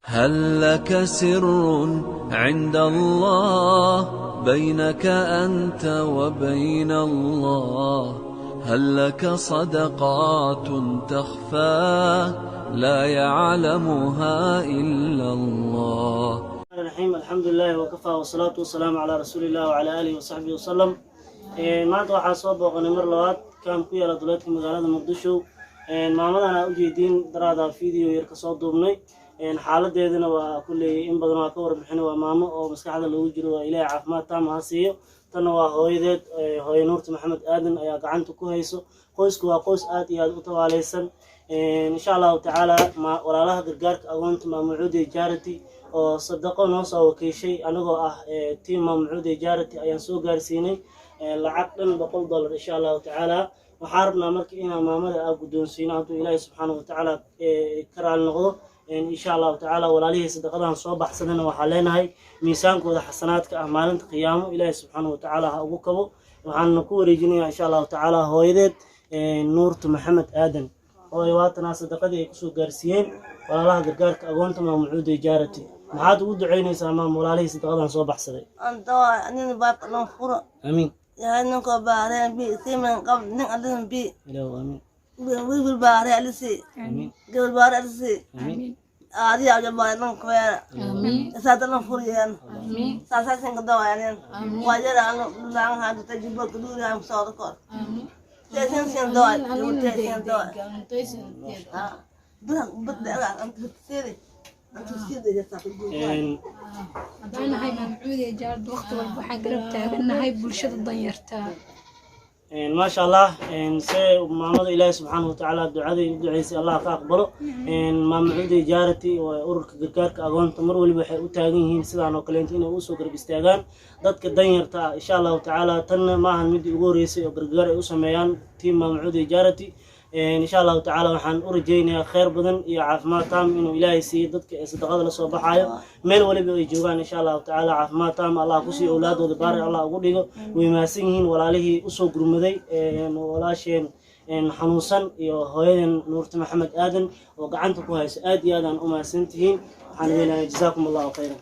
هل لك سر عند الله بينك أنت وبين الله؟ هل لك صدقات تخفى لا يعلمها إلا الله؟ الرحيم الحمد لله وكفى والصلاة والسلام على رسول الله وعلى آله وصحبه وسلم. maanta waxaa soo booqanay mar labaad kaan ku yaala duleedka magaalada muqdisho. maamadana u jeedin daraada video yar ka soo duubnay. xaaladeedana waa kullee in badan waa ka warbixin. waa maamo oo maskaxda lagu jiro, waa ilaahay caafimaad taam ha siiyo. tan waa hooyadeed, hooyo Nuurta Maxamed Aadan ayaa gacanta ku hayso. qoysku waa qoys aad iyo aad u tawaaleysan. insha Allah taala walaalaha gargaarka agoonta Maamucuudi Charity oo sadaqo noo soo wakiishay anagoo ah team Maamucuudi Charity ayaan soo gaarsiinay lacag dhan $100 insha Allah taala. waxaan rabnaa markii inaan maamada aan guddoonsiino hadduu Ilaahay subxaanahu wa tacaala ka raali noqdo. insha Allah taala walaalihii sadaqadan soo baxsadana waxaan leenahay miisaankooda xasanaadka ah maalinta qiyaamo Ilaahay subxaanahu wa tacaala ha ugu kabo. waxaan ku wareejinayaa insha Allah taala hooyadeed Nuurta Maxamed Aadan oo ay waatana sadaqadii ay kusoo gaarsiiyeen walaalaha gargaarka agoonta Maamucuudi Charity. maxaad ugu duceynaysaa maam walaalihii sadaqadan soo baxsaday? amiin يا نكو بارين بي سيمن قبل نقدم بي إلهو آمين ويقول بارين ألسي آمين قبل بارين ألسي آمين عادي أجا بارين نكوير آمين ساتنا فوريان آمين ساسين كدوا يعني آمين واجر أنا لان هذا تجيب كدور يا مساعد كور آمين تيسين دوا تيسين دوا بدي أنت بتصيري أنت بتصيري يا ساتنا haddaan nahay Maamucuudi Charity waqti walba waxaan garab taaganahay bulshada danyarta. ما شاء الله سي محمد إلهي سبحانه وتعالى دعاء دعيسي الله كأقبله. Maamucuudi Charity وأورك جركارك أقوم تمر واللي بحي وتاجين سدان وكلينتين وسوقر بيستاجان ضد كدنيرتا إن شاء الله تعالى تن ما هنمدي يقوريسي وجرجار وسميان تيم Maamucuudi Charity. إن شاء الله تعالى وحن أرجينا خير بدن يا عافمات تام إنه إلهي سيدك صدقات الله بحايا من ولي بيجوان إن شاء الله تعالى عافمات تام الله كسي أولاده ودبار الله أقوله ويماسين ولا له أسوق رمضي ولا شيء حنوسا هاي نورة محمد آدم وقعنتكم هاي سآدي آدم أما سنتين حنوينا جزاكم الله خيرا.